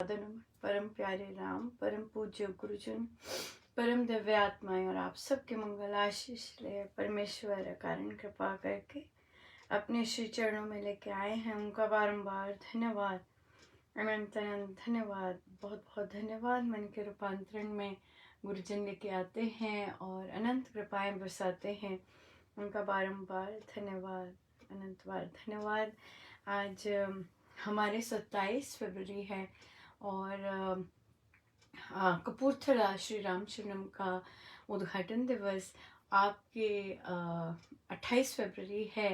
परम प्यारे राम, परम पूज्य गुरुजन, परम दिव्य आत्माएं और आप सबके मंगल आशीष ले परमेश्वर कारण कृपा करके अपने श्री चरणों में लेके आए हैं। उनका बारंबार धन्यवाद, अनंत अनंत धन्यवाद, बहुत बहुत धन्यवाद। मन के रूपांतरण में गुरुजन लेके आते हैं और अनंत कृपाएं बरसाते हैं। उनका बारंबार धन्यवाद, अनंत बार धन्यवाद। आज हमारे 27 फरवरी है और कपूरथला श्री रामचरणम का उद्घाटन दिवस आपके 28 फरवरी है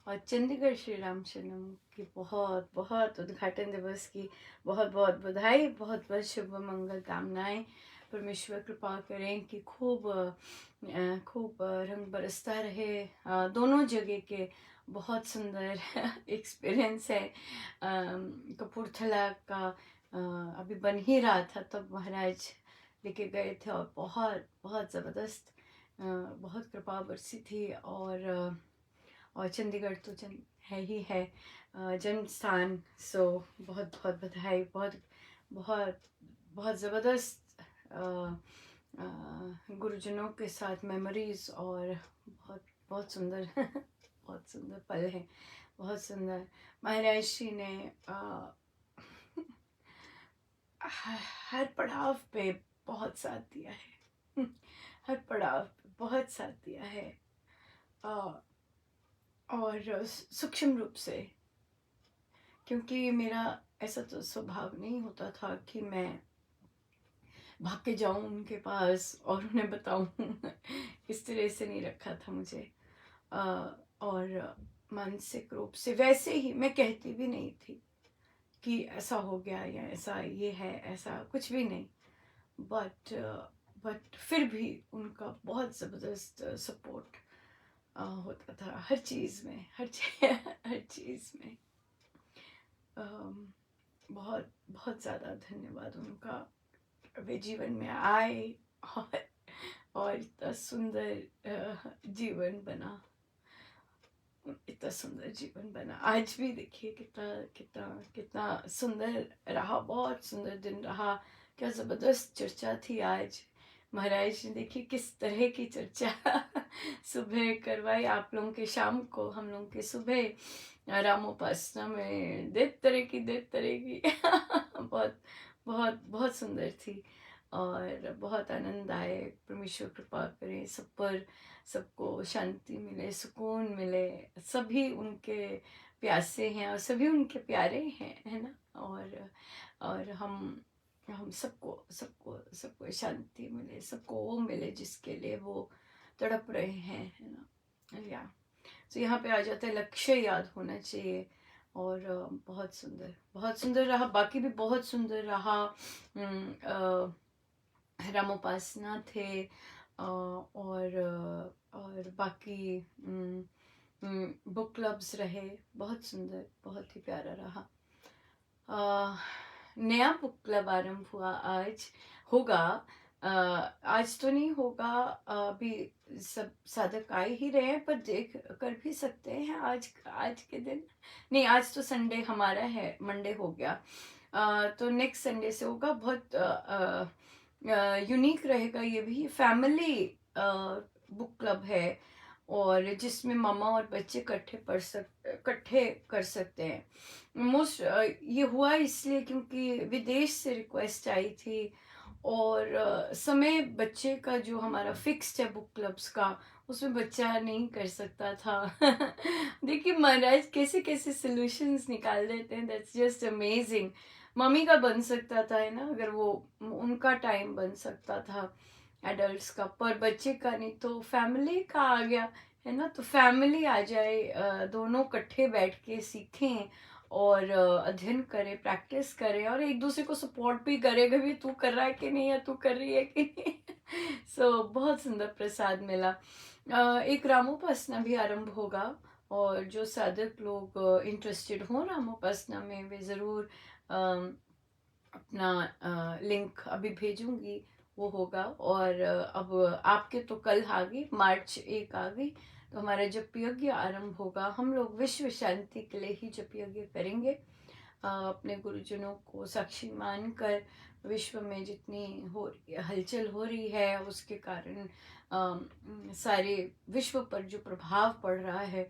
और चंडीगढ़ श्री रामचरणम की बहुत बहुत उद्घाटन दिवस की बहुत बहुत बधाई, बहुत बहुत शुभ मंगल कामनाएं। परमेश्वर कृपा करें कि खूब खूब रंग बरसता रहे। दोनों जगह के बहुत सुंदर एक्सपीरियंस है। कपूरथला का अभी बन ही रहा था तब महाराज लेके गए थे और बहुत बहुत ज़बरदस्त बहुत कृपा बरसी थी। और चंडीगढ़ तो है ही है जन्म स्थान। सो बहुत बहुत बधाई, बहुत बहुत बहुत ज़बरदस्त गुरुजनों के साथ मेमोरीज और बहुत बहुत सुंदर बहुत सुंदर पल है, बहुत सुंदर। महाराज जी ने हर पड़ाव पे बहुत साथ दिया है हर पड़ाव पे बहुत साथ दिया है और सूक्ष्म रूप से, क्योंकि मेरा ऐसा तो स्वभाव नहीं होता था कि मैं भाग के जाऊं उनके पास और उन्हें बताऊं इस तरह से नहीं रखा था मुझे। और मानसिक रूप से वैसे ही मैं कहती भी नहीं थी कि ऐसा हो गया या ऐसा ये है, ऐसा कुछ भी नहीं। बट फिर भी उनका बहुत ज़बरदस्त सपोर्ट होता था हर चीज़ में, हर चीज़ में। बहुत बहुत ज़्यादा धन्यवाद उनका। वे जीवन में आए और इतना सुंदर जीवन बना, इतना सुंदर जीवन बना। आज भी देखिए कितना कितना कितना सुंदर रहा, बहुत सुंदर दिन रहा। क्या ज़बरदस्त चर्चा थी आज। महाराज ने देखिए किस तरह की चर्चा सुबह करवाई आप लोगों के, शाम को हम लोगों के सुबह रामोपासना में देव तरह की बहुत बहुत बहुत सुंदर थी और बहुत आनंद आए। परमेश्वर कृपा करें सब पर, सबको शांति मिले, सुकून मिले। सभी उनके प्यासे हैं और सभी उनके प्यारे हैं, है ना। और हम सबको सबको सबको शांति मिले, सबको वो मिले जिसके लिए वो तड़प रहे हैं, है ना। या तो यहाँ पे आ जाता है लक्ष्य याद होना चाहिए। और बहुत सुंदर रहा, बाकी भी बहुत सुंदर रहा। रामोपासना थे और बाकी बुक क्लब्स रहे, बहुत सुंदर, बहुत ही प्यारा रहा। नया बुक क्लब आरंभ हुआ, आज होगा। आज तो नहीं होगा, अभी सब साधक आ ही रहे हैं, पर देख कर भी सकते हैं आज के दिन। नहीं, आज तो संडे हमारा है, मंडे हो गया। तो नेक्स्ट संडे से होगा। बहुत यूनिक रहेगा। ये भी फैमिली बुक क्लब है और जिसमें मामा और बच्चे इकट्ठे कर सकते हैं। मोस्ट ये हुआ इसलिए क्योंकि विदेश से रिक्वेस्ट आई थी और समय बच्चे का जो हमारा फिक्स्ड है बुक क्लब्स का, उसमें बच्चा नहीं कर सकता था देखिए महाराज कैसे कैसे सॉल्यूशंस निकाल देते हैं। That's just amazing. मम्मी का बन सकता था, है ना, अगर वो उनका टाइम बन सकता था एडल्ट्स का, पर बच्चे का नहीं। तो फैमिली का आ गया, है ना। तो फैमिली आ जाए, दोनों इकट्ठे बैठ के सीखें और अध्ययन करें, प्रैक्टिस करें और एक दूसरे को सपोर्ट भी करें, भी तू कर रहा है कि नहीं या तू कर रही है कि नहीं सो बहुत सुंदर प्रसाद मिला। एक रामोपासना भी आरंभ होगा और जो साधक लोग इंटरेस्टेड हों रामोपासना में, वे ज़रूर अपना लिंक अभी भेजूंगी, वो होगा। और अब आपके तो कल आ गई, मार्च 1 आ गई, तो हमारा जप यज्ञ आरंभ होगा। हम लोग विश्व शांति के लिए ही जप यज्ञ करेंगे। अपने गुरुजनों को साक्षी मानकर विश्व में जितनी हलचल हो रही है उसके कारण सारे विश्व पर जो प्रभाव पड़ रहा है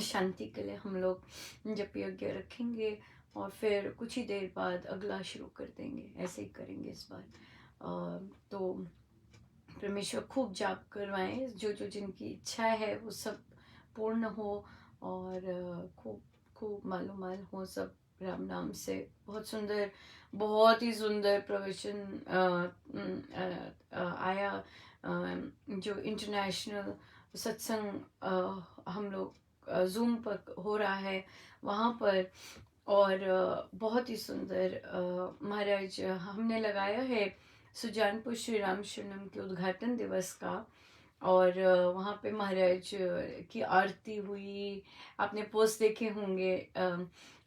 शांति के लिए हम लोग जप यज्ञ रखेंगे और फिर कुछ ही देर बाद अगला शुरू कर देंगे। ऐसे ही करेंगे इस बार। तो परमेश्वर खूब जाप करवाएं, जो जो जिनकी इच्छा है वो सब पूर्ण हो और खूब खूब मालूमाल हो सब राम नाम से। बहुत सुंदर, बहुत ही सुंदर प्रवचन आया। जो इंटरनेशनल सत्संग हम लोग जूम पर हो रहा है वहाँ पर, और बहुत ही सुंदर महाराज हमने लगाया है सुजानपुर श्री राम शरणम के उद्घाटन दिवस का। और वहाँ पे महाराज की आरती हुई, आपने पोस्ट देखे होंगे।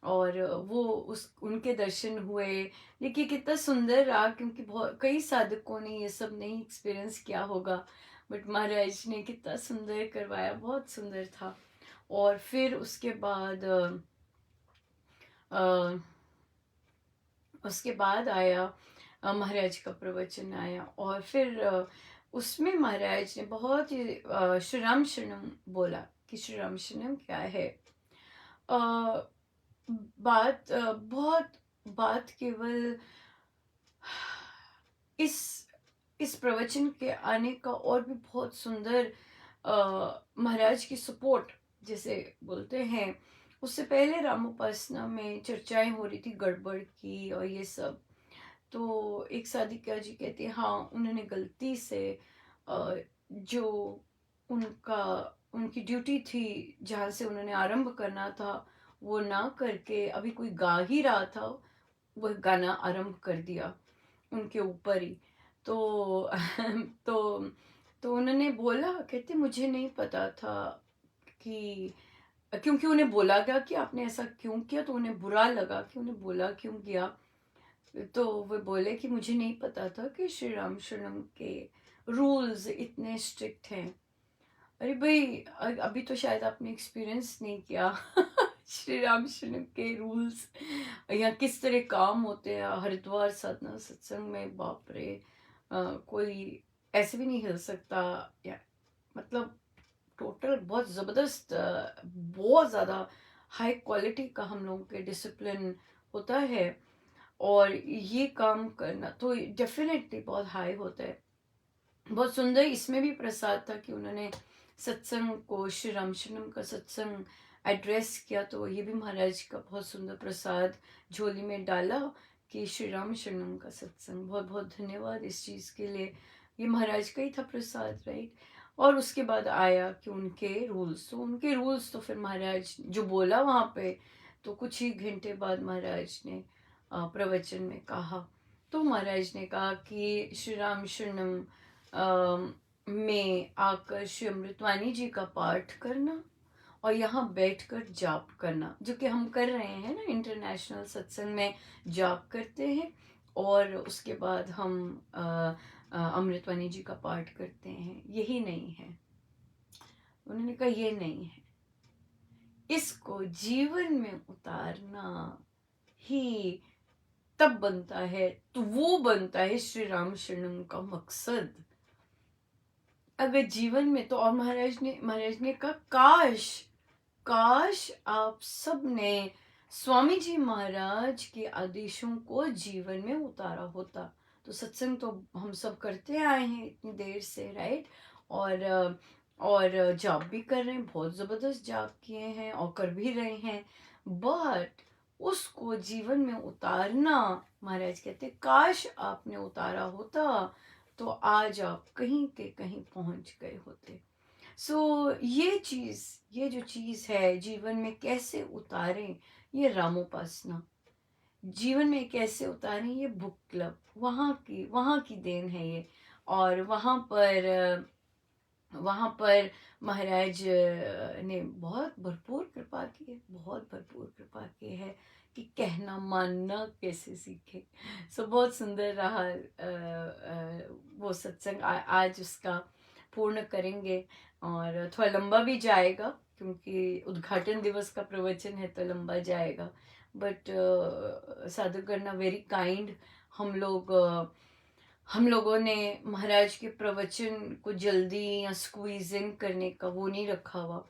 और वो उनके दर्शन हुए। देखिए कितना सुंदर रहा, क्योंकि बहुत कई साधकों ने ये सब नहीं एक्सपीरियंस किया होगा, बट महाराज ने कितना सुंदर करवाया, बहुत सुंदर था। और फिर उसके बाद आया महाराज का प्रवचन आया। और फिर उसमें महाराज ने बहुत ही श्री राम शरणम बोला कि श्री राम शरणम क्या है। बात केवल इस प्रवचन के आने का और भी बहुत सुंदर महाराज की सपोर्ट जैसे बोलते हैं। उससे पहले रामोपासना में चर्चाएं हो रही थी गड़बड़ की और ये सब। तो एक साधिका जी कहती है हाँ उन्होंने गलती से जो उनकी ड्यूटी थी जहाँ से उन्होंने आरंभ करना था वो ना करके अभी कोई गा ही रहा था वह गाना आरंभ कर दिया उनके ऊपर ही। तो तो उन्होंने बोला, कहते मुझे नहीं पता था कि, क्योंकि उन्हें बोला गया कि आपने ऐसा क्यों किया, तो उन्हें बुरा लगा कि उन्हें बोला क्यों गया। तो वे बोले कि मुझे नहीं पता था कि श्री राम शरणम के रूल्स इतने स्ट्रिक्ट हैं। अरे भाई अभी तो शायद आपने एक्सपीरियंस नहीं किया श्री राम शरणम के रूल्स या किस तरह काम होते हैं हरिद्वार साधना सत्संग में। बाप रे, कोई ऐसे भी नहीं हिल सकता या मतलब टोटल बहुत ज़बरदस्त, बहुत ज़्यादा हाई क्वालिटी का हम लोगों के डिसिप्लिन होता है। और ये काम करना तो डेफिनेटली बहुत हाई होता है। बहुत सुंदर इसमें भी प्रसाद था कि उन्होंने सत्संग को श्री राम शरणम का सत्संग एड्रेस किया, तो ये भी महाराज का बहुत सुंदर प्रसाद झोली में डाला कि श्री राम शरणम का सत्संग। बहुत बहुत धन्यवाद इस चीज़ के लिए, ये महाराज का ही था प्रसाद, राइट। और उसके बाद आया कि उनके रूल्स तो फिर महाराज जो बोला वहाँ पे, तो कुछ ही घंटे बाद महाराज ने प्रवचन में कहा। तो महाराज ने कहा कि श्री राम शरणम में आकर श्री अमृतवाणी जी का पाठ करना और यहाँ बैठकर जाप करना, जो कि हम कर रहे हैं ना, इंटरनेशनल सत्संग में जाप करते हैं और उसके बाद हम अमृतवाणी जी का पाठ करते हैं, यही नहीं है। उन्होंने कहा ये नहीं है, इसको जीवन में उतारना ही तब बनता है, तो वो बनता है श्री राम शरणम का मकसद। अगर जीवन में तो, और महाराज ने कहा काश आप सब ने स्वामी जी महाराज के आदेशों को जीवन में उतारा होता। तो सत्संग तो हम सब करते आए हैं इतनी देर से, राइट। और जॉब भी कर रहे हैं, बहुत ज़बरदस्त जॉब किए हैं और कर भी रहे हैं, बट उसको जीवन में उतारना, महाराज कहते काश आपने उतारा होता तो आज आप कहीं के कहीं पहुंच गए होते। ये जो चीज़ है जीवन में कैसे उतारें, ये रामोपासना। जीवन में कैसे उतारें, ये बुक क्लब वहाँ की देन है ये। और वहाँ पर महाराज ने बहुत भरपूर कृपा की है, बहुत भरपूर कृपा की है कि कहना मानना कैसे सीखे। बहुत सुंदर रहा वो सत्संग। आज उसका पूर्ण करेंगे और थोड़ा लंबा भी जाएगा, क्योंकि उद्घाटन दिवस का प्रवचन है तो लंबा जाएगा, बट साधुगण वेरी काइंड। हम लोगों ने महाराज के प्रवचन को जल्दी या स्क्वीज इन करने का वो नहीं रखा हुआ।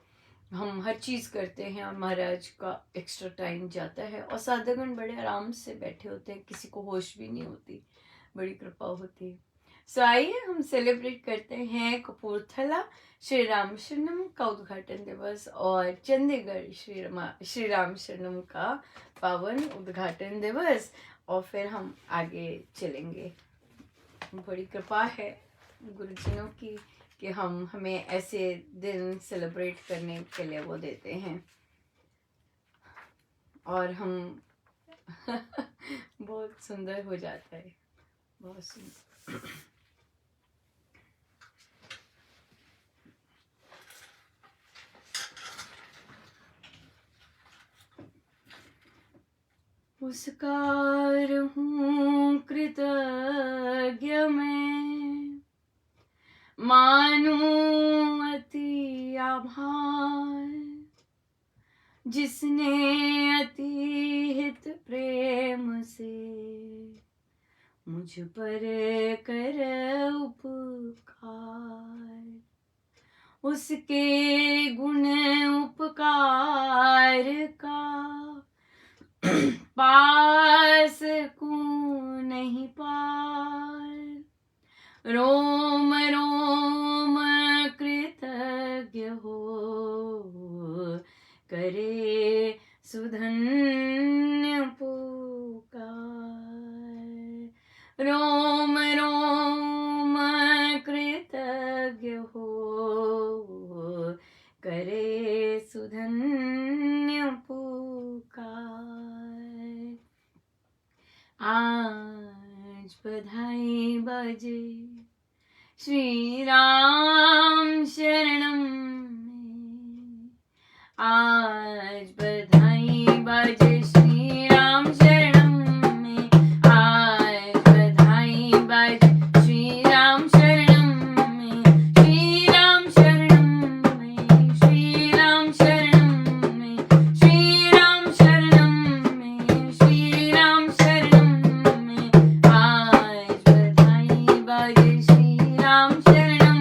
हम हर चीज़ करते हैं और महाराज का एक्स्ट्रा टाइम जाता है और साधुगण बड़े आराम से बैठे होते हैं, किसी को होश भी नहीं होती, बड़ी कृपा होती है। सो आइए हम सेलिब्रेट करते हैं कपूरथला श्री राम शरणम का उद्घाटन दिवस और चंडीगढ़ श्री राम शरणम का पावन उद्घाटन दिवस, और फिर हम आगे चलेंगे। बड़ी कृपा है गुरुजनों की कि हमें ऐसे दिन सेलिब्रेट करने के लिए वो देते हैं, और हम बहुत सुंदर हो जाता है, बहुत सुंदर। उसका रहूं कृतज्ञ मैं, मानूं अति आभार, जिसने अति हित प्रेम से मुझ पर कर उपकार। उसके गुण उपकार का पास को नहीं पार, रोम रोम कृतज्ञ हो करे सुधन्य पुकार। रोम रोम कृतज्ञ हो करे सुधन्य पुकार। आज बधाई बाजे श्री राम शरणम में, आज बधाई बाजे श्री राम शरणम में, आज बधाई बाजे श्री राम शरणम में, श्री राम शरणम में, श्री राम शरणम में, श्री राम शरणम में, श्री राम शरणम में। आज बधाई बाजे श्री राम शरणम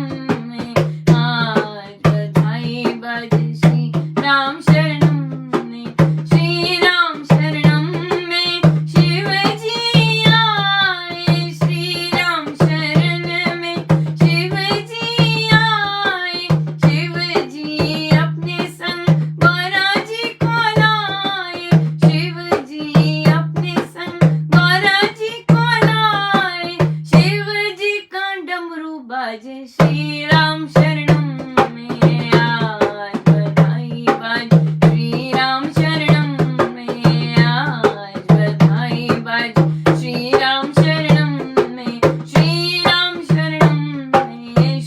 में, आज बधाई बाजे श्री राम शरणम में, श्री राम शरणम में शिव जी आए, श्री राम शरण में शिव जी आए, शिव जी अपने संग गौरा जी को लाए, शिव जी अपने संग गौरा जी को लाए, शिव जी का डमरू बाजे श्री राम शरणम में। आज बधाई बाजे श्री राम शरणम में, आज बधाई बाजे श्री राम शरणम में, श्री राम शरणम में,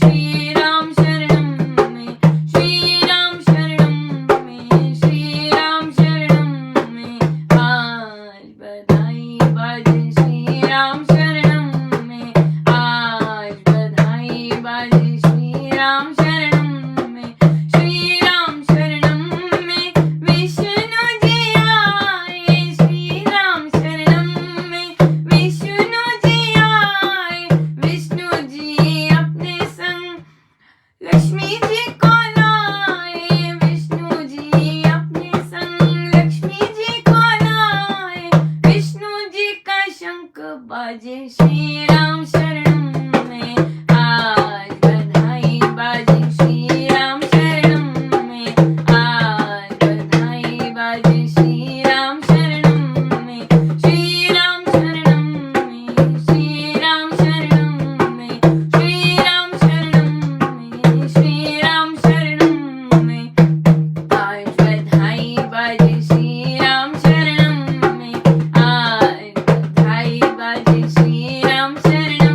श्री राम शरणम में, श्री राम शरणम में, श्री राम शरणम में। आज बधाई बाजे श्री राम शरणम में, आज बधाई बाजे श्री राम शरणम में, श्री राम शरणम में विष्णु जी आए, श्री राम शरणम में विष्णु जी आए, विष्णु जी अपने संग लक्ष्मी जी को लाए, विष्णु जी अपने संग लक्ष्मी जी को लाए, विष्णु जी का शंख बाजे श्री राम शरणम में। आज बधाई बाजे श्री राम शरणम में, आज बधाई बाजे श्री राम शरणम में, श्री राम शरणम में, श्री राम शरणम में, श्री राम शरणम में, श्री राम शरणम में। आज बधाई बाजे श्री राम शरणम में, आज बधाई बाजे श्री राम शरणम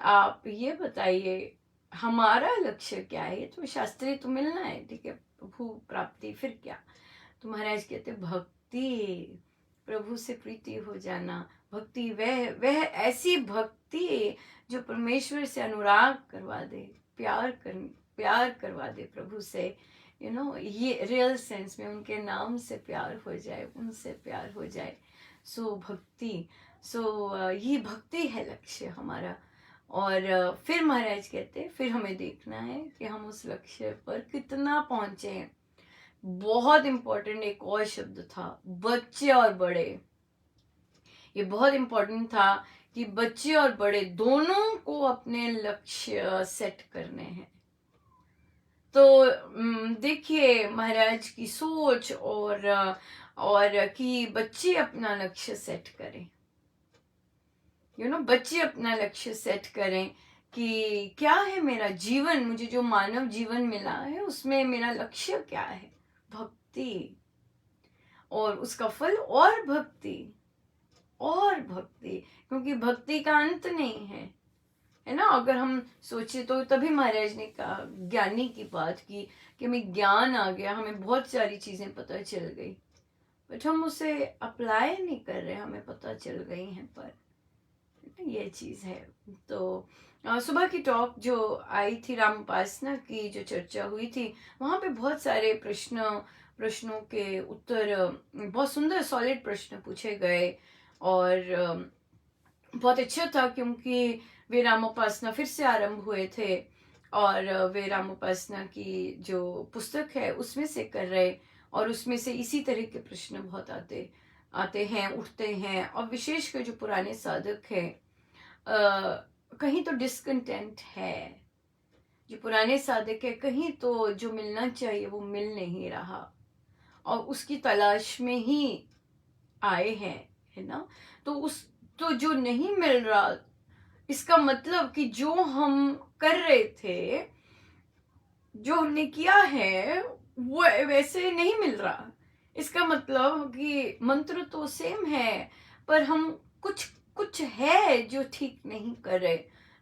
आप ये बताइए हमारा लक्ष्य क्या है। तो शास्त्रीय तो मिलना है, ठीक है, प्रभु प्राप्ति, फिर क्या। तो महाराज कहते भक्ति, प्रभु से प्रीति हो जाना। भक्ति वह ऐसी भक्ति जो परमेश्वर से अनुराग करवा दे, प्यार करवा दे प्रभु से, ये रियल सेंस में उनके नाम से प्यार हो जाए, उनसे प्यार हो जाए। सो भक्ति, ये भक्ति है लक्ष्य हमारा। और फिर महाराज कहते फिर हमें देखना है कि हम उस लक्ष्य पर कितना पहुंचे हैं। बहुत इंपॉर्टेंट एक और शब्द था, बच्चे और बड़े। ये बहुत इंपॉर्टेंट था कि बच्चे और बड़े दोनों को अपने लक्ष्य सेट करने हैं। तो देखिए महाराज की सोच और कि बच्चे अपना लक्ष्य सेट करें, बच्चे अपना लक्ष्य सेट करें कि क्या है मेरा जीवन, मुझे जो मानव जीवन मिला है उसमें मेरा लक्ष्य क्या है। भक्ति, और उसका फल और भक्ति, क्योंकि भक्ति का अंत नहीं है ना। अगर हम सोचे तो तभी महाराज ने कहा ज्ञानी की बात की कि हमें ज्ञान आ गया, हमें बहुत सारी चीजें पता चल गई, बट हम उसे अप्लाई नहीं कर रहे, हमें पता चल गई हैं, पर ये चीज है। तो सुबह की टॉक जो आई थी राम उपासना की, जो चर्चा हुई थी, वहां पे बहुत सारे प्रश्नों के उत्तर, बहुत सुंदर सॉलिड प्रश्न पूछे गए। और बहुत अच्छा था क्योंकि वे रामोपासना फिर से आरंभ हुए थे, और वे रामोपासना की जो पुस्तक है उसमें से कर रहे, और उसमें से इसी तरह के प्रश्न बहुत आते हैं, उठते हैं। और विशेषकर जो पुराने साधक हैं, कहीं तो डिस्कंटेंट है, जो पुराने साधक है कहीं तो जो मिलना चाहिए वो मिल नहीं रहा, और उसकी तलाश में ही आए हैं, है ना। तो जो नहीं मिल रहा, इसका मतलब कि जो हम कर रहे थे, जो हमने किया है वो वैसे नहीं मिल रहा। इसका मतलब कि मंत्र तो सेम है, पर हम कुछ है जो ठीक नहीं कर रहे,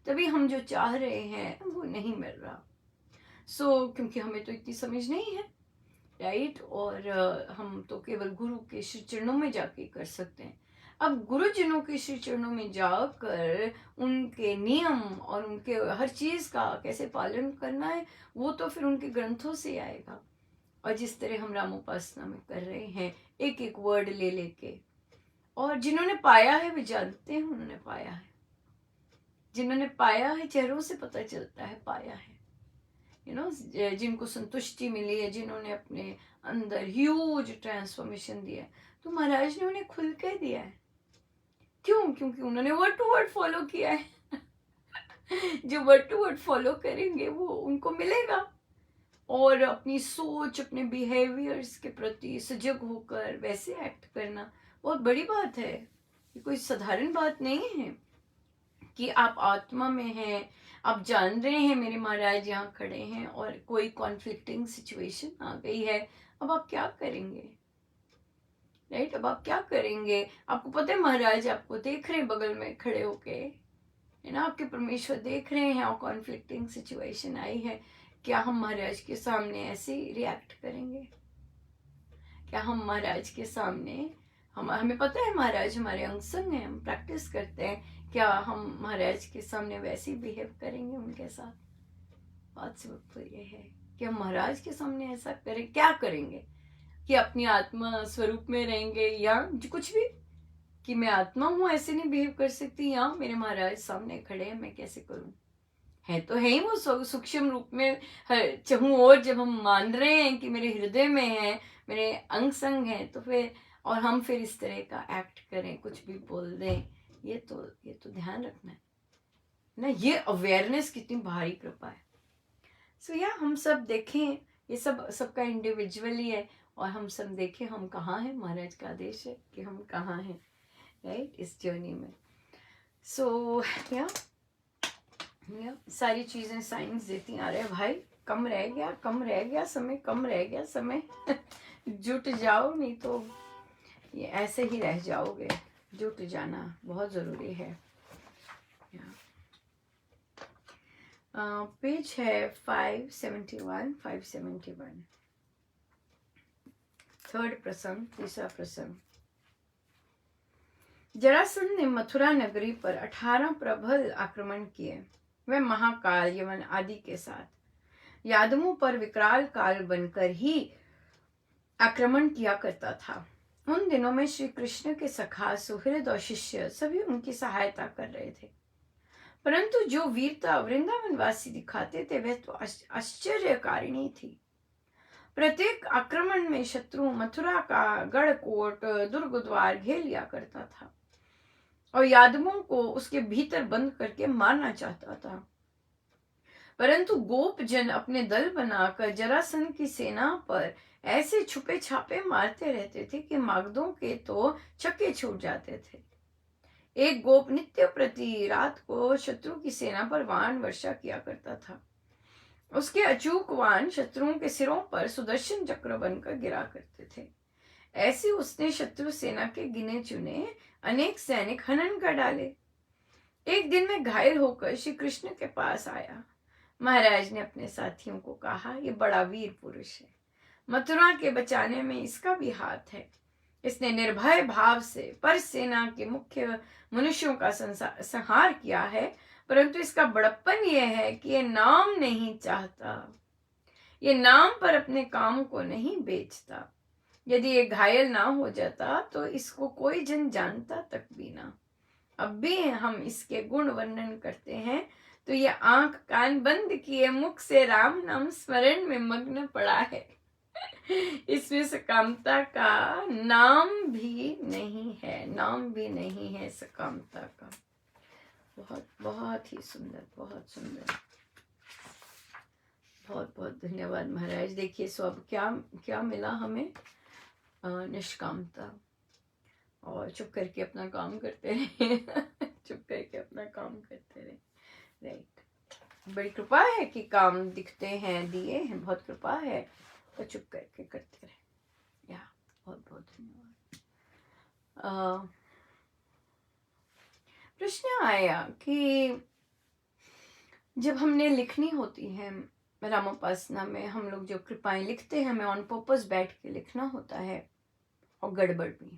तभी हम जो चाह रहे हैं वो नहीं मिल रहा। क्योंकि हमें तो इतनी समझ नहीं है, राइट। और हम तो केवल गुरु के श्री चरणों में जाके कर सकते हैं। अब गुरुजनों के श्री चरणों में जाकर उनके नियम और उनके हर चीज का कैसे पालन करना है, वो तो फिर उनके ग्रंथों से आएगा। और जिस तरह हम रामोपासना में कर रहे हैं, एक एक वर्ड ले लेके, और जिन्होंने पाया है वे जानते हैं उन्होंने पाया है, जिन्होंने पाया है चेहरों से पता चलता है पाया है, जिनको संतुष्टि मिली है, जिन्होंने अपने अंदर ह्यूज ट्रांसफॉर्मेशन दिया है, तो महाराज ने उन्हें खुल के दिया है। क्यों? क्योंकि उन्होंने वर्ड टू वर्ड फॉलो किया है। जो वर्ड टू वर्ड फॉलो करेंगे वो उनको मिलेगा। और अपनी सोच, अपने बिहेवियर्स के प्रति सजग होकर वैसे एक्ट करना बहुत बड़ी बात है। ये कोई साधारण बात नहीं है कि आप आत्मा में हैं, आप जान रहे हैं मेरे महाराज यहाँ खड़े हैं और कोई कॉन्फ्लिक्टिंग सिचुएशन आ गई है, अब आप क्या करेंगे, राइट। अब आप क्या करेंगे? आपको पता है महाराज आपको देख रहे हैं बगल में खड़े होके, है ना, आपके परमेश्वर देख रहे हैं, और कॉन्फ्लिक्टिंग सिचुएशन आई है, क्या हम महाराज के सामने ऐसे रिएक्ट करेंगे? क्या हम महाराज के सामने, हमें पता है महाराज हमारे अंग संग हैं, हम प्रैक्टिस करते हैं, क्या हम महाराज के सामने वैसे ही बिहेव करेंगे उनके साथ? बात सिर्फ ये है कि हम महाराज के सामने ऐसा करें, क्या करेंगे? कि अपनी आत्मा स्वरूप में रहेंगे, या कुछ भी, कि मैं आत्मा हूं ऐसे नहीं बिहेव कर सकती, या मेरे महाराज सामने खड़े हैं मैं कैसे करूं? है तो है ही वो सूक्ष्म रूप में चाहूं, और जब हम मान रहे हैं कि मेरे हृदय में है, मेरे अंग संग है, तो फिर और हम फिर इस तरह का एक्ट करें, कुछ भी बोल दें, ये तो ध्यान रखना है ना। ये अवेयरनेस कितनी भारी कृपा है। या हम सब देखें, ये सबका इंडिविजुअली है, और हम सब देखें हम कहाँ हैं। महाराज का आदेश है कि हम कहाँ हैं, राइट, इस जर्नी में। या सारी चीजें साइंस देती आ रहे हैं भाई, कम रह गया समय, कम रह गया समय। जुट जाओ, नहीं तो ये ऐसे ही रह जाओगे। जुट जाना बहुत जरूरी है। पेज है 571 571, थर्ड प्रसंग, तीसरा प्रसंग। जरासंध ने मथुरा नगरी पर 18 प्रबल आक्रमण किए। वह महाकाल, यमन आदि के साथ यादवों पर विकराल काल बनकर ही आक्रमण किया करता था। उन दिनों में श्री कृष्ण के सखा, सुहृद और शिष्य सभी उनकी सहायता कर रहे थे, परंतु जो वीरता वृंदावन वासी दिखाते थे वह तो आश्चर्यकारिणी थी। प्रत्येक आक्रमण में शत्रु मथुरा का गढ़ कोट दुर्ग द्वार घेर लिया करता था और यादवों को उसके भीतर बंद करके मारना चाहता था, परंतु गोप जन अपने दल बनाकर जरासंध की सेना पर ऐसे छुपे छापे मारते रहते थे कि मागधों के तो छक्के छूट जाते थे। एक गोप नित्य प्रति रात को शत्रु की सेना पर वाण वर्षा किया करता था। उसके अचूक वाण शत्रुओं के सिरों पर सुदर्शन चक्र बनकर गिरा करते थे। ऐसे उसने शत्रु सेना के गिने चुने अनेक सैनिक हनन कर डाले। एक दिन में घायल होकर श्री कृष्ण के पास आया। महाराज ने अपने साथियों को कहा, ये बड़ा वीर पुरुष है, मथुरा के बचाने में इसका भी हाथ है। इसने निर्भय भाव से पर सेना के मुख्य मनुष्यों का संहार किया है, परंतु इसका बड़प्पन यह है कि ये नाम नहीं चाहता, ये नाम पर अपने काम को नहीं बेचता। यदि ये घायल ना हो जाता तो इसको कोई जन जानता तक भी ना। अब भी हम इसके गुण वर्णन करते हैं तो ये आंख कान बंद किए मुख से राम नाम स्मरण में मग्न पड़ा है। इसमें सकामता का नाम भी नहीं है, नाम भी नहीं है सकामता का। बहुत बहुत ही सुंदर, बहुत सुंदर। बहुत बहुत धन्यवाद महाराज। देखिए सो अब क्या क्या मिला हमें, निष्कामता, और चुप करके अपना काम करते रहे। चुप करके अपना काम करते रहे। राइट, बड़ी कृपा है कि काम दिखते हैं, दिए हैं, बहुत कृपा है, और चुप करके करते रहे। या बहुत बहुत धन्यवाद। प्रश्न आया कि जब हमने लिखनी होती है रामोपासना में, हम लोग जो कृपाएं लिखते हैं हमें ऑन पर्पस बैठ के लिखना होता है, और गड़बड़ भी।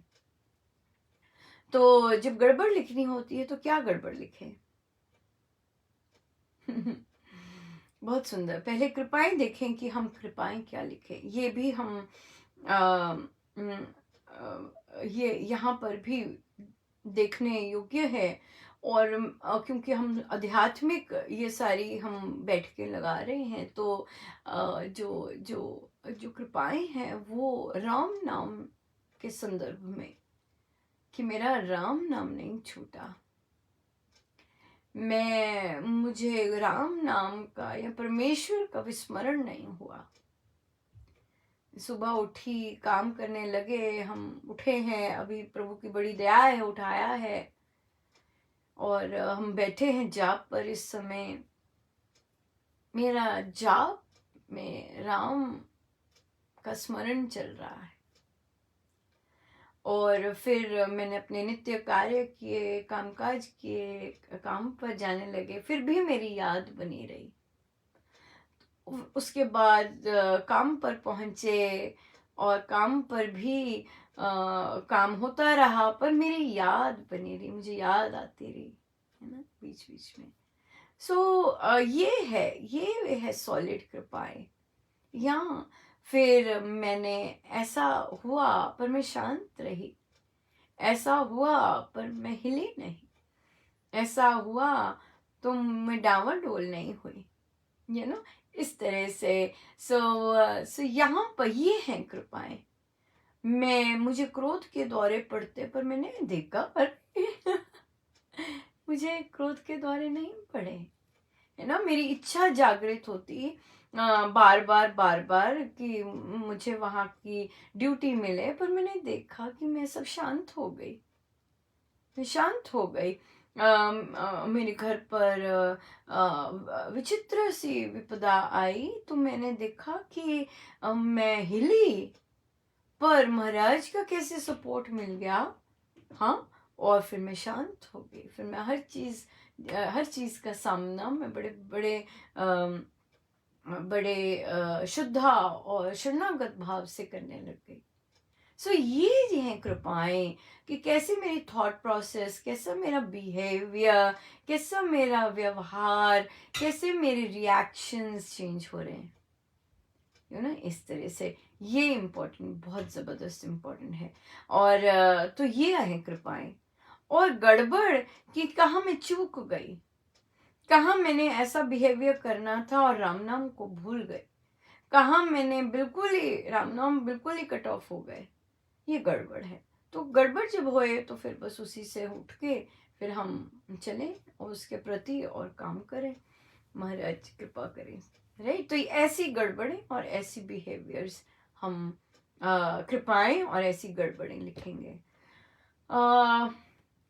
तो जब गड़बड़ लिखनी होती है तो क्या गड़बड़ लिखे? बहुत सुंदर। पहले कृपाएं देखें कि हम कृपाएं क्या लिखें। ये भी हम ये यहाँ पर भी देखने योग्य है, और क्योंकि हम आध्यात्मिक ये सारी हम बैठ के लगा रहे हैं, तो जो जो जो कृपाएं हैं वो राम नाम के संदर्भ में, कि मेरा राम नाम नहीं छूटा, मुझे राम नाम का या परमेश्वर का विस्मरण नहीं हुआ। सुबह उठी, काम करने लगे, हम उठे हैं, अभी प्रभु की बड़ी दया है, उठाया है, और हम बैठे हैं जाप पर। इस समय मेरा जाप में राम का स्मरण चल रहा है, और फिर मैंने अपने नित्य कार्य किए, कामकाज किए, काम पर जाने लगे, फिर भी मेरी याद बनी रही। उसके बाद काम पर पहुंचे, और काम पर भी काम होता रहा, पर मेरी याद बनी रही, मुझे याद आती रही, है ना, बीच बीच में। सो ये है सॉलिड कृपाएं। यहाँ फिर मैंने, ऐसा हुआ पर मैं शांत रही, ऐसा हुआ पर मैं हिली नहीं, ऐसा हुआ तो मैं डावाडोल नहीं हुई, यू नो, इस तरह से। सो यहाँ पर ये हैं कृपाएं। मुझे क्रोध के दौरे पड़ते, पर मैंने देखा पर मुझे क्रोध के दौरे नहीं पड़े, है ना। मेरी इच्छा जागृत होती बार बार कि मुझे वहां की ड्यूटी मिले, पर मैंने देखा कि मैं सब शांत हो गई, मैं शांत हो गई। मेरे घर पर विचित्र सी विपदा आई, तो मैंने देखा कि मैं हिली, पर महाराज का कैसे सपोर्ट मिल गया, हाँ, और फिर मैं शांत हो गई। फिर मैं हर चीज हर चीज़ का सामना मैं बड़े बड़े शुद्धा और शरणागत भाव से करने लग गई। सो ये हैं कृपाएं कि कैसे मेरी थॉट प्रोसेस, कैसा मेरा बिहेवियर, कैसा मेरा व्यवहार, कैसे मेरे रिएक्शंस चेंज हो रहे हैं, इस तरह से। ये इम्पोर्टेंट, बहुत ज़बरदस्त इम्पोर्टेंट है। और तो ये है कृपाएं। और गड़बड़ कि कहाँ मैं चूक गई, कहाँ मैंने ऐसा बिहेवियर करना था और राम नाम को भूल गए, कहाँ मैंने बिल्कुल ही राम नाम बिल्कुल ही कट ऑफ हो गए, ये गड़बड़ है। तो गड़बड़ जब होए तो फिर बस उसी से उठ के फिर हम चलें और उसके प्रति और काम करें, महाराज कृपा करें, राइट। तो ऐसी गड़बड़ें और ऐसी बिहेवियर्स हम कृपाएं और ऐसी गड़बड़ें लिखेंगे।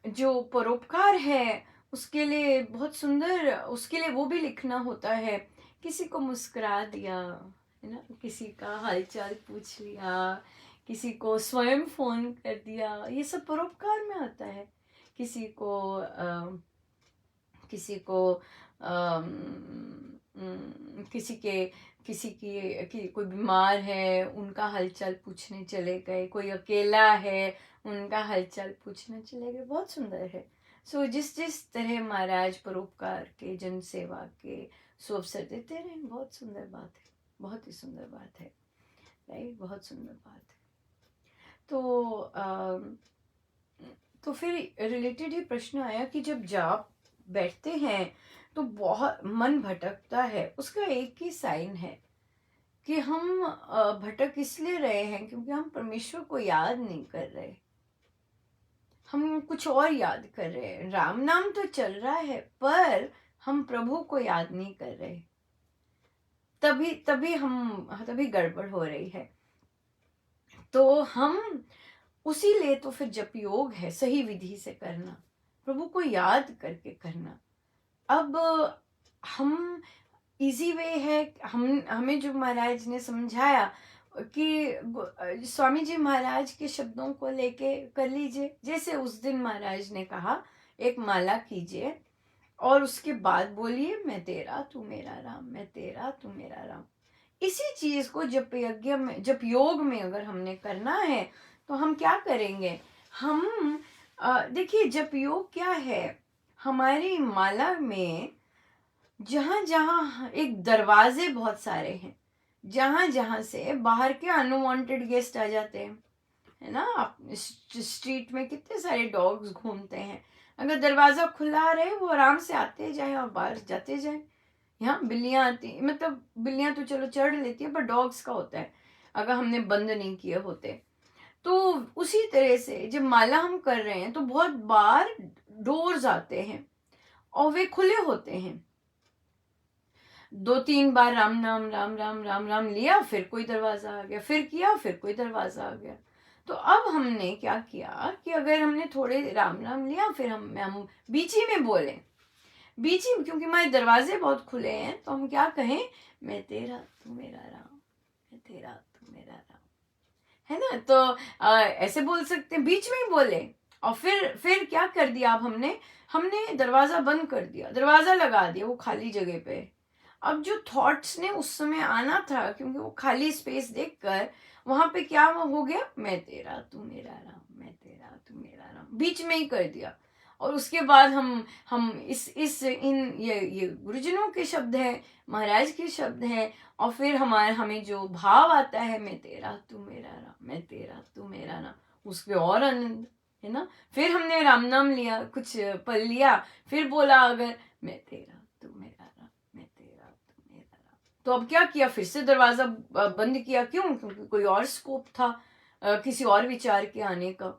जो परोपकार है उसके लिए बहुत सुंदर, उसके लिए वो भी लिखना होता है। किसी को मुस्कुरा दिया, है ना, किसी का हालचाल पूछ लिया, किसी को स्वयं फोन कर दिया, ये सब परोपकार में आता है। किसी को किसी की कोई बीमार है, उनका हालचाल पूछने चले गए, कोई अकेला है, उनका हालचाल पूछने चले गए, बहुत सुंदर है। सो जिस जिस तरह महाराज परोपकार के, जन सेवा के अवसर देते रहे, बहुत सुंदर बात है, बहुत ही सुंदर बात है, राइट, बहुत सुंदर बात है। तो फिर रिलेटेड ये प्रश्न आया कि जब जाप बैठते हैं तो बहुत मन भटकता है, उसका एक ही साइन है कि हम भटक इसलिए रहे हैं क्योंकि हम परमेश्वर को याद नहीं कर रहे, हम कुछ और याद कर रहे हैं। राम नाम तो चल रहा है पर हम प्रभु को याद नहीं कर रहे, तभी गड़बड़ हो रही है। तो हम उसी लिए तो फिर जप योग है, सही विधि से करना, प्रभु को याद करके करना। अब हम इजी वे है, हमें जो महाराज ने समझाया कि स्वामी जी महाराज के शब्दों को लेके कर लीजिए। जैसे उस दिन महाराज ने कहा एक माला कीजिए और उसके बाद बोलिए मैं तेरा तू मेरा राम, मैं तेरा तू मेरा राम। इसी चीज को जप यज्ञ में, जप योग में अगर हमने करना है तो हम क्या करेंगे, हम देखिए जप योग क्या है, हमारी माला में जहां जहां एक दरवाजे बहुत सारे हैं, जहां जहां से बाहर के अनवांटेड गेस्ट आ जाते हैं, है ना। आप स्ट्रीट में कितने सारे डॉग्स घूमते हैं, अगर दरवाजा खुला रहे वो आराम से आते जाए और बाहर जाते जाए। यहाँ बिल्लियां आती, मतलब बिल्लियां तो चलो चढ़ लेती है, पर डॉग्स का होता है अगर हमने बंद नहीं किए होते। तो उसी तरह से जब माला हम कर रहे हैं तो बहुत बार डोर्स आते हैं और वे खुले होते हैं। 2-3 बार राम नाम राम राम राम राम लिया, फिर कोई दरवाजा आ गया, फिर किया, फिर कोई दरवाजा आ गया। तो अब हमने क्या किया कि अगर हमने थोड़े राम नाम लिया, फिर हम बीच ही में बोले, बीच ही, क्योंकि हमारे दरवाजे बहुत खुले हैं, तो हम क्या कहें, मैं तेरा तू मेरा राम, मैं तेरा तू मेरा राम, है ना। तो ऐसे बोल सकते हैं, बीच में ही बोले। और फिर क्या कर दिया, अब हमने दरवाजा बंद कर दिया, दरवाजा लगा दिया वो खाली जगह पे। अब जो थॉट्स ने उस समय आना था, क्योंकि वो खाली स्पेस देखकर वहां पे क्या हो गया, मैं तेरा तू मेरा राम, मैं तेरा तू मेरा राम, बीच में ही कर दिया। और उसके बाद हम ये गुरुजनों के शब्द हैं, महाराज के शब्द हैं, और फिर हमें जो भाव आता है, मैं तेरा तू मेरा राम, मैं तेरा तू मेरा राम, उसके और आनंद, है ना। फिर हमने राम नाम लिया, कुछ पल लिया, फिर बोला अगर मैं तेरा तू मेरा राम, मैं तेरा तू मेरा राम, तो अब क्या किया, फिर से दरवाजा बंद किया। क्यों? क्योंकि कोई और स्कोप था किसी और विचार के आने का।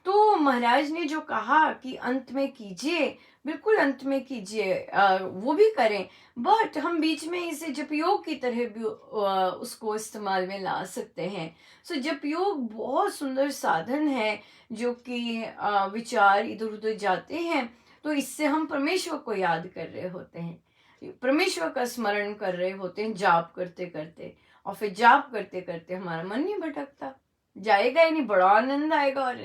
तो महाराज ने जो कहा कि अंत में कीजिए, बिल्कुल अंत में कीजिए, वो भी करें, बट हम बीच में इसे जप योग की तरह भी उसको इस्तेमाल में ला सकते हैं। सो जप योग बहुत सुंदर साधन है, जो कि विचार इधर उधर जाते हैं, तो इससे हम परमेश्वर को याद कर रहे होते हैं, परमेश्वर का स्मरण कर रहे होते हैं जाप करते करते, और फिर जाप करते करते हमारा मन नहीं भटकता, जाएगा ही नहीं, बड़ा आनंद आएगा, और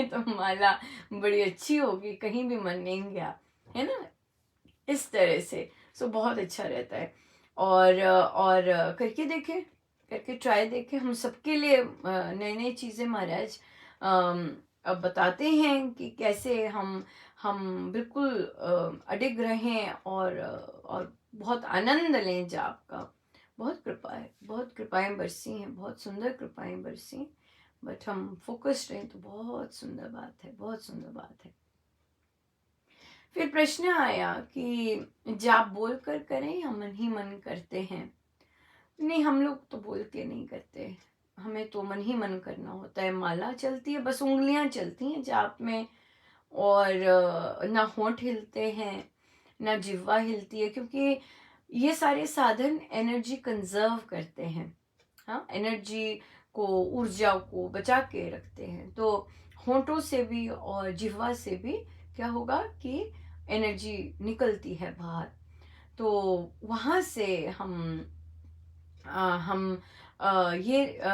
तो माला बड़ी अच्छी होगी, कहीं भी मन नहीं गया, है ना। इस तरह से। सो बहुत अच्छा रहता है। और करके देखें, करके ट्राई देखें। हम सबके लिए नई नई चीज़ें महाराज अब बताते हैं कि कैसे हम बिल्कुल अडिग रहें और बहुत आनंद लें जाप का। बहुत कृपा है, बहुत कृपाएं बरसी हैं, बहुत सुंदर कृपाएं बरसी। बट हम फोकस्ड रहें तो बहुत सुंदर बात है, बहुत सुंदर बात है। फिर प्रश्न आया कि जाप बोल कर करें या मन ही मन करते हैं। नहीं, हम लोग तो बोल के नहीं करते, हमें तो मन ही मन करना होता है। माला चलती है, बस उंगलियां चलती हैं जाप में, और ना होंठ हिलते हैं ना जिह्वा हिलती है, क्योंकि ये सारे साधन एनर्जी कंजर्व करते हैं। हाँ, एनर्जी को, ऊर्जा को बचा के रखते हैं। तो होंठों से भी और जिह्वा से भी क्या होगा कि एनर्जी निकलती है बाहर। तो वहाँ से हम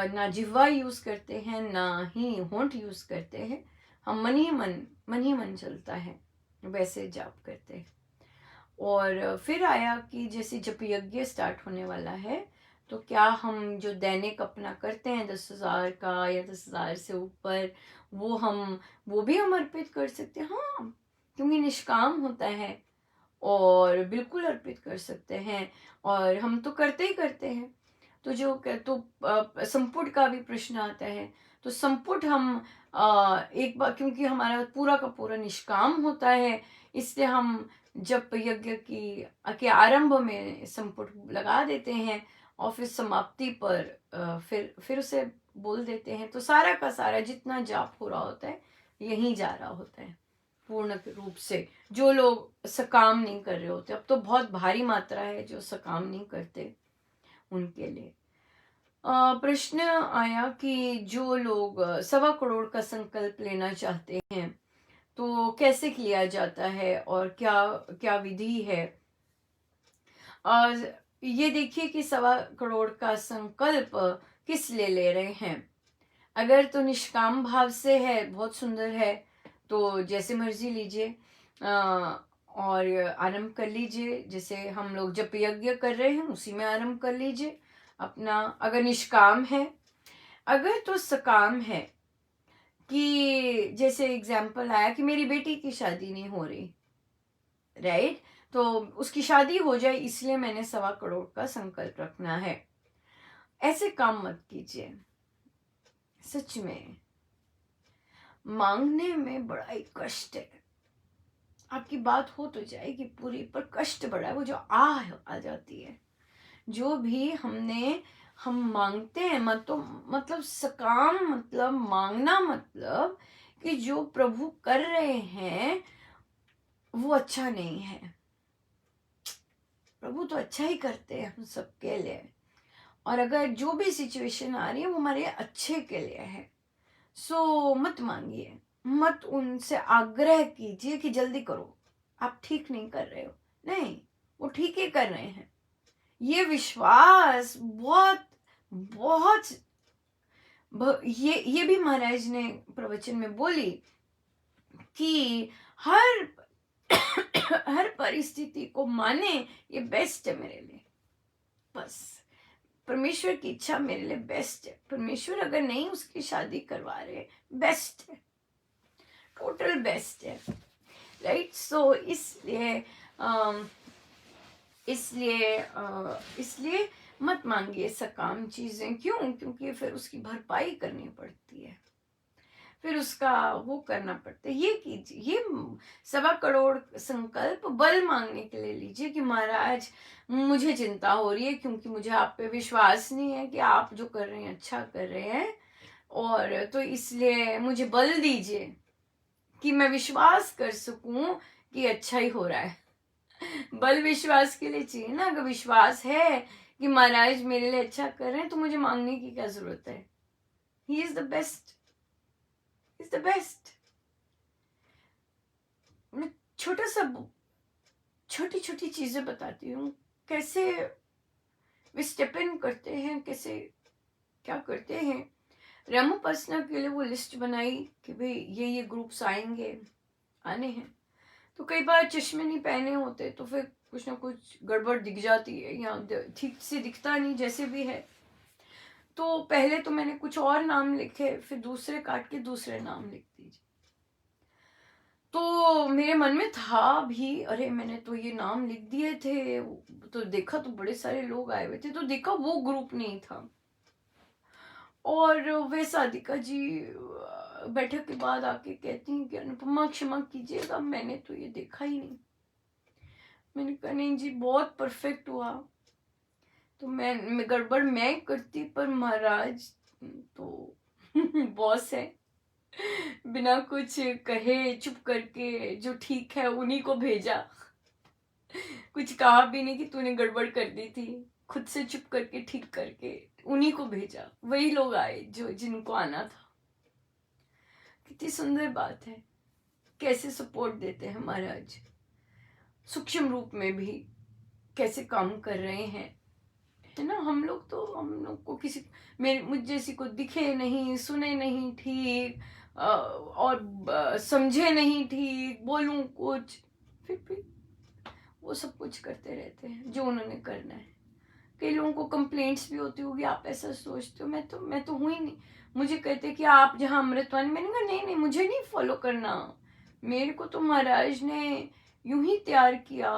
ना जिह्वा यूज करते हैं ना ही होंठ यूज करते हैं। हम मन ही मन चलता है, वैसे जाप करते हैं। और फिर आया कि जैसे जप यज्ञ स्टार्ट होने वाला है, तो क्या हम जो दैनिक अपना करते हैं 10,000 का या 10,000 से ऊपर, वो भी हम अर्पित कर सकते हैं। हाँ, क्योंकि निष्काम होता है और बिल्कुल अर्पित कर सकते हैं। और हम तो करते ही करते हैं। तो संपुट का भी प्रश्न आता है। तो संपुट हम एक बार, क्योंकि हमारा पूरा का पूरा निष्काम होता है, इसलिए हम जब यज्ञ की के आरंभ में संपुट लगा देते हैं और फिर समाप्ति पर फिर उसे बोल देते हैं। तो सारा का सारा जितना जाप हो रहा होता है यहीं जा रहा होता है पूर्ण रूप से। जो लोग सकाम नहीं कर रहे होते, अब तो बहुत भारी मात्रा है जो सकाम नहीं करते, उनके लिए प्रश्न आया कि जो लोग 1.25 करोड़ का संकल्प लेना चाहते हैं तो कैसे किया जाता है और क्या क्या विधि है। और ये देखिए कि 1.25 करोड़ का संकल्प किस लिए ले रहे हैं। अगर तो निष्काम भाव से है, बहुत सुंदर है, तो जैसे मर्जी लीजिए और आरंभ कर लीजिए। जैसे हम लोग जब यज्ञ कर रहे हैं उसी में आरंभ कर लीजिए अपना, अगर निष्काम है। अगर तो सकाम है कि जैसे एग्जाम्पल आया कि मेरी बेटी की शादी नहीं हो रही, राइट, तो उसकी शादी हो जाए इसलिए मैंने 1.25 करोड़ का संकल्प रखना है। ऐसे काम मत कीजिए। सच में मांगने में बड़ा ही कष्ट है। आपकी बात हो तो जाएगी पूरी, पर कष्ट बड़ा है। वो जो आ जाती है, जो भी हम मांगते हैं, मतलब सकाम, मतलब मांगना, मतलब कि जो प्रभु कर रहे हैं वो अच्छा नहीं है। प्रभु तो अच्छा ही करते हैं हम सबके लिए, और अगर जो भी सिचुएशन आ रही है वो हमारे अच्छे के लिए है। सो मत मांगिए, मत उनसे आग्रह कीजिए कि जल्दी करो, आप ठीक नहीं कर रहे हो। नहीं, वो ठीक ही कर रहे हैं। ये विश्वास बहुत बहुत ये भी महाराज ने प्रवचन में बोली कि हर हर परिस्थिति को माने, ये बेस्ट है मेरे लिए। बस परमेश्वर की इच्छा मेरे लिए बेस्ट है। परमेश्वर अगर नहीं उसकी शादी करवा रहे, बेस्ट है, टोटल बेस्ट है, राइट। सो इसलिए मत मांगिए सकाम चीजें। क्यों? क्योंकि फिर उसकी भरपाई करनी पड़ती है, फिर उसका वो करना पड़ता है। ये कीजिए, ये 1.25 करोड़ संकल्प बल मांगने के लिए लीजिए कि महाराज मुझे चिंता हो रही है, क्योंकि मुझे आप पे विश्वास नहीं है कि आप जो कर रहे हैं अच्छा कर रहे हैं, और तो इसलिए मुझे बल दीजिए कि मैं विश्वास कर सकूं कि अच्छा ही हो रहा है। बल विश्वास के लिए चाहिए ना। अगर विश्वास है कि महाराज मेरे लिए अच्छा कर रहे हैं तो मुझे मांगने की क्या जरूरत है। He is the best, is the best. मैं छोटा सा छोटी छोटी चीजें बताती हूँ, कैसे वे स्टेप इन करते हैं, कैसे क्या करते हैं। रमोपासना के लिए वो लिस्ट बनाई कि भाई ये ग्रुप्स आएंगे, आने हैं। तो कई बार चश्मे नहीं पहने होते तो फिर कुछ ना कुछ गड़बड़ दिख जाती है, या ठीक से दिखता नहीं जैसे भी है। तो पहले तो मैंने कुछ और नाम लिखे, फिर दूसरे काट के दूसरे नाम लिख दीजिए। तो मेरे मन में था भी, अरे मैंने तो ये नाम लिख दिए थे, तो देखा तो बड़े सारे लोग आए हुए थे, तो देखा वो ग्रुप नहीं था। और वे साधिका जी बैठक के बाद आके कहती हैं कि अनुपमा क्षमा कीजिएगा, मैंने तो ये देखा ही नहीं। मैंने कहा नहीं जी, बहुत परफेक्ट हुआ। तो मैं गड़बड़ मैं करती, पर महाराज तो बॉस है, बिना कुछ कहे चुप करके जो ठीक है उन्हीं को भेजा। कुछ कहा भी नहीं कि तूने गड़बड़ कर दी थी, खुद से चुप करके ठीक करके उन्हीं को भेजा। वही लोग आए जो जिनको आना था। कितनी सुंदर बात है, कैसे सपोर्ट देते हैं महाराज, सूक्ष्म रूप में भी कैसे काम कर रहे हैं, है ना। हम लोग को किसी मेरे मुझ जैसी को दिखे नहीं, सुने नहीं ठीक, और समझे नहीं ठीक, बोलूं कुछ, फिर भी वो सब कुछ करते रहते हैं जो उन्होंने करना है। कई लोगों को कंप्लेंट्स भी होती होगी, आप ऐसा सोचते हो, मैं तो हूँ ही नहीं। मुझे कहते कि आप जहाँ अमृतवाणी, मैंने कहा नहीं नहीं, मुझे नहीं फॉलो करना, मेरे को तो महाराज ने यूं ही तैयार किया,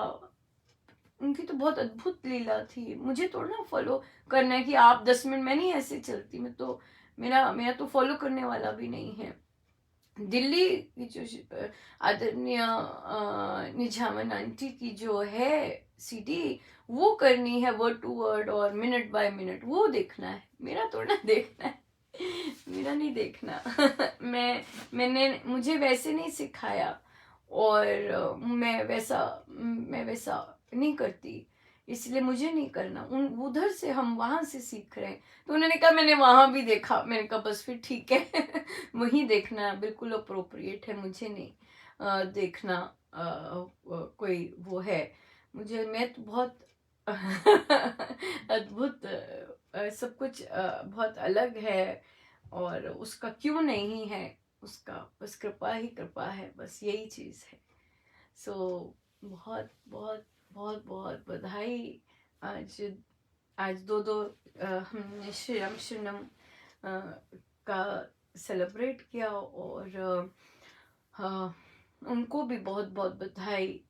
उनकी तो बहुत अद्भुत लीला थी, मुझे थोड़ा ना फॉलो करना है कि आप 10 मिनट, मैं नहीं ऐसे चलती, मैं तो मेरा मेरा तो फॉलो करने वाला भी नहीं है। दिल्ली की जो आदरणीय निझावन आंटी की जो है सीडी, वो करनी है वर्ड टू वर्ड और मिनट बाय मिनट, वो देखना है, मेरा थोड़ा देखना है, मेरा नहीं देखना। मुझे वैसे नहीं सिखाया, और मैं वैसा नहीं करती, इसलिए मुझे नहीं करना। उधर से हम वहां से सीख रहे हैं। तो उन्होंने कहा मैंने वहां भी देखा, मैंने कहा बस फिर ठीक है। वही देखना बिल्कुल अप्रोप्रिएट है, मुझे नहीं देखना कोई वो है। मैं तो बहुत अद्भुत, सब कुछ बहुत अलग है, और उसका क्यों नहीं है, उसका बस कृपा ही कृपा है, बस यही चीज़ है। सो बहुत बहुत बहुत बहुत बधाई। आज आज दो हमने श्री राम शरणम का सेलिब्रेट किया, और उनको भी बहुत बहुत बधाई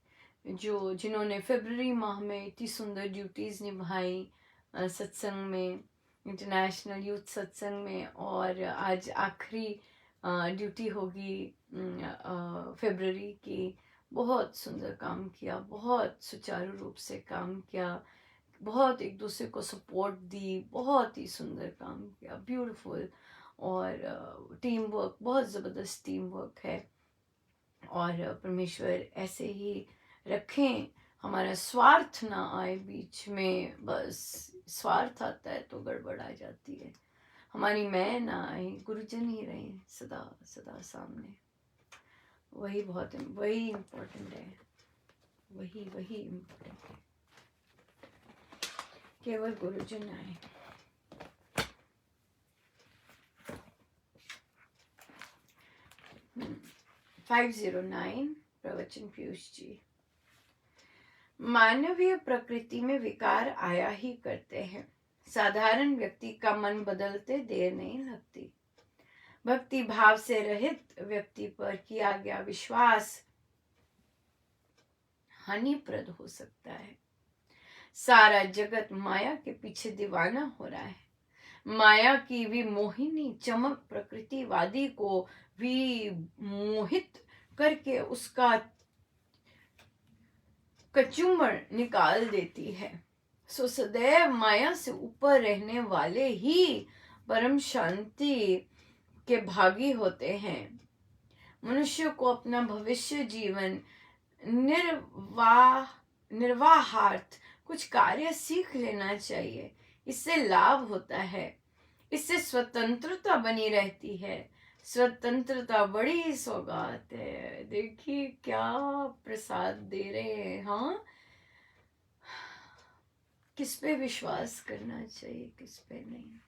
जिन्होंने फरवरी माह में इतनी सुंदर ड्यूटीज़ निभाई सत्संग में, इंटरनेशनल यूथ सत्संग में, और आज आखिरी ड्यूटी होगी फरवरी की। बहुत सुंदर काम किया, बहुत सुचारू रूप से काम किया, बहुत एक दूसरे को सपोर्ट दी, बहुत ही सुंदर काम किया, ब्यूटीफुल। और टीम वर्क, बहुत ज़बरदस्त टीम वर्क है, और परमेश्वर ऐसे ही रखें, हमारा स्वार्थ ना आए बीच में। बस स्वार्थ आता है तो गड़बड़ आ जाती है, हमारी मैं ना आए, गुरुजन ही रहे सदा सदा सामने, वही इम्पोर्टेंट है, वही इम्पोर्टेंट है, केवल गुरुजन आए। hmm. 509 प्रवचन पीयूष जी। मानवीय प्रकृति में विकार आया ही करते हैं, साधारण व्यक्ति का मन बदलते देर नहीं लगती। भक्ति भाव से रहित व्यक्ति पर किया गया विश्वास हानिप्रद हो सकता है। सारा जगत माया के पीछे दीवाना हो रहा है। माया की भी मोहिनी चमक प्रकृतिवादी को भी मोहित करके उसका कचूमर निकाल देती है। सो सदैव माया से ऊपर रहने वाले ही परम शांति के भागी होते हैं। मनुष्य को अपना भविष्य जीवन निर्वाहार्थ कुछ कार्य सीख लेना चाहिए, इससे लाभ होता है, इससे स्वतंत्रता बनी रहती है। स्वतंत्रता बड़ी सौगात है। देखिए क्या प्रसाद दे रहे हैं। हाँ, किस पे विश्वास करना चाहिए, किस पे नहीं।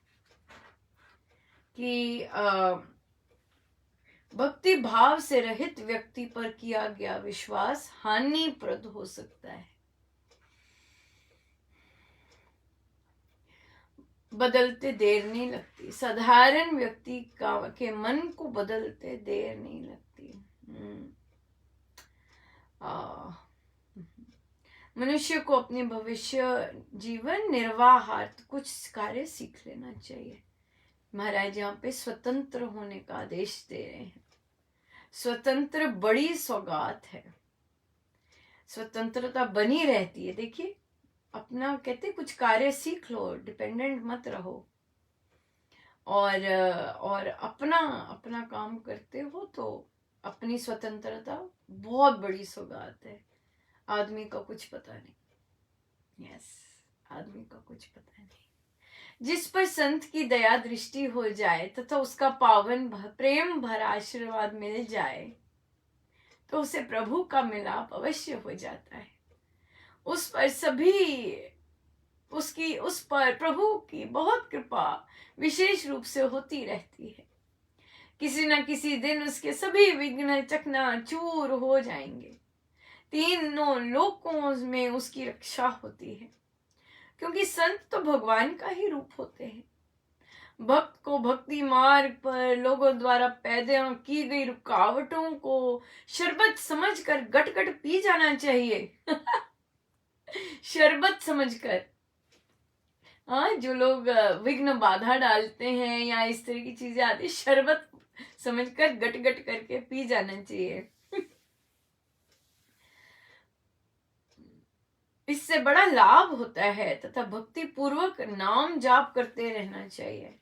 कि भक्ति भाव से रहित व्यक्ति पर किया गया विश्वास हानिप्रद हो सकता है। बदलते देर नहीं लगती। साधारण व्यक्ति के मन को बदलते देर नहीं लगती। मनुष्य को अपने भविष्य जीवन निर्वाहार्थ कुछ कार्य सीख लेना चाहिए। महाराज यहाँ पे स्वतंत्र होने का आदेश दे रहे हैं। स्वतंत्र बड़ी सौगात है। स्वतंत्रता बनी रहती है। देखिए, अपना कहते कुछ कार्य सीख लो, डिपेंडेंट मत रहो, और अपना अपना काम करते हो तो अपनी स्वतंत्रता बहुत बड़ी सौगात है। आदमी का कुछ पता नहीं। यस, आदमी का कुछ पता नहीं। जिस पर संत की दया दृष्टि हो जाए तथा उसका पावन प्रेम भरा आशीर्वाद मिल जाए तो उसे प्रभु का मिलाप अवश्य हो जाता है। उस पर प्रभु की बहुत कृपा विशेष रूप से होती रहती है। किसी न किसी दिन उसके सभी विघ्न चकनाचूर हो जाएंगे। तीनों लोकों में उसकी रक्षा होती है, क्योंकि संत तो भगवान का ही रूप होते हैं। भक्त को भक्ति मार्ग पर लोगों द्वारा पैदा की गई रुकावटों को शरबत समझकर गट गट पी जाना चाहिए। शरबत समझकर। हाँ, जो लोग विघ्न बाधा डालते हैं या इस तरह की चीजें आती, शरबत समझकर गट गट करके पी जाना चाहिए। इससे बड़ा लाभ होता है तथा भक्ति पूर्वक नाम जाप करते रहना चाहिए।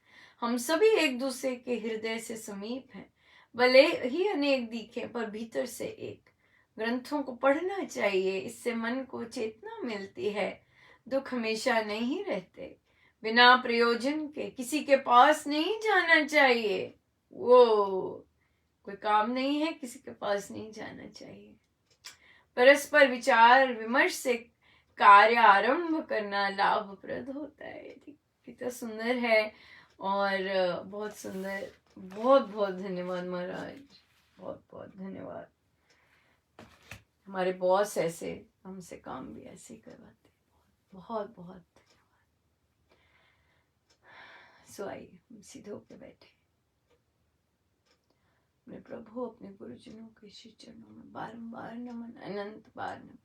हम सभी एक दूसरे के हृदय से समीप हैं, भले ही अनेक दिखे पर भीतर से एक। ग्रंथों को पढ़ना चाहिए, इससे मन को चेतना मिलती है। दुख हमेशा नहीं रहते। बिना प्रयोजन के किसी के पास नहीं जाना चाहिए। वो कोई काम नहीं है, किसी के पास नहीं जाना चाहिए। परस्पर विचार विमर्श से कार्य आरंभ करना लाभप्रद होता है। कितना सुंदर है, और बहुत सुंदर। बहुत बहुत धन्यवाद महाराज, बहुत बहुत धन्यवाद। हमारे बॉस ऐसे हमसे काम भी ऐसे ही करवाते। बहुत बहुत धन्यवाद। सो आइए, हम सीधे होके बैठे। अपने प्रभु, अपने गुरुजनों के श्री चरणों में बारंबार नमन, अनंत बार नमन।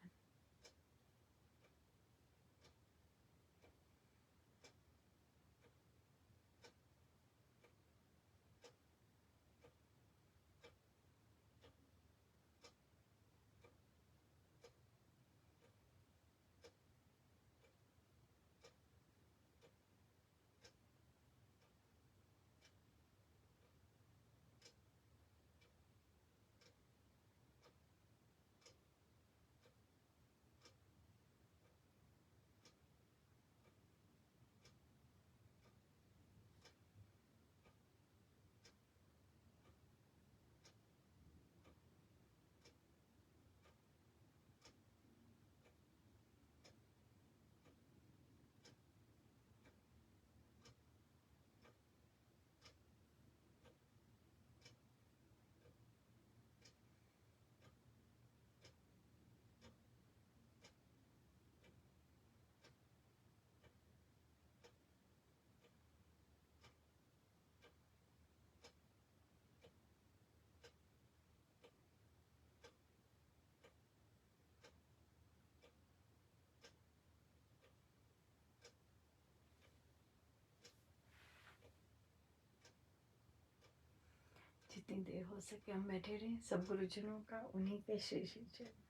जितनी देर हो सके हम बैठे रहें। सब गुरुजनों का उन्हीं के श्री श्री चरण।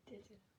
जय जय।